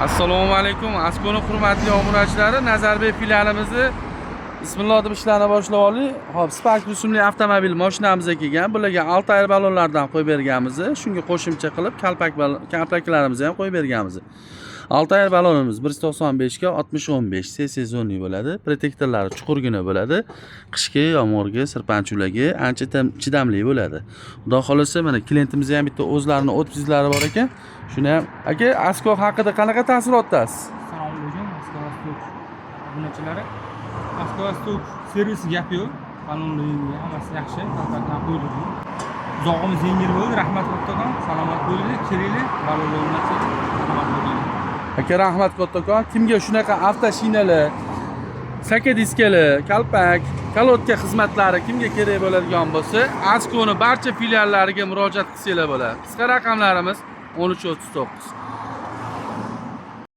Assalomu alaykum. Askoni hurmatli obunachilar, Nazarbek filialimizni bismillah deb ishlarni boshlab oldik. Hop, Spark rusumli avtomobil mashinamizga kelgan. Bularga Altayr ballonlardan qo'yib berganmiz. Shunga qo'shimcha qilib kalpaklarimizni ham qo'yib berganmiz. Altayr ballonimiz 195 ga 60-15 cc zonli bo'ladi. Protektorlari chuqurgina bo'ladi. Qishki, yomg'irga, sirpanchuvlarga ancha chidamli bo'ladi. Xudo xolasa mana klientimizga ham bitta o'zlarining o'tkazlari bor ekan. Shuni ham aka, Asko haqida qanaqa taassurotdasiz? Assalomu alaykum. Asko obunachilari. Asko servis gap yo'q. Qonunligi hammasi yaxshi. Kalpakdan qo'yildi. Uzog'imiz yengil bo'ldi. Rahmat kattakon. Salomat bo'ling. Keringlar. Balolar bo'lmasin. Salomat bo'ling. Aka, rahmat kattakon. Kimga shunaqa avtoshinalar, saka diskalar, kalpak, kalotka xizmatlari kimga kerak bo'ladigan bo'lsa, Askoni barcha filiallariga murojaat qilsanglar bo'ladi. Qisqa raqamlarimiz 1339.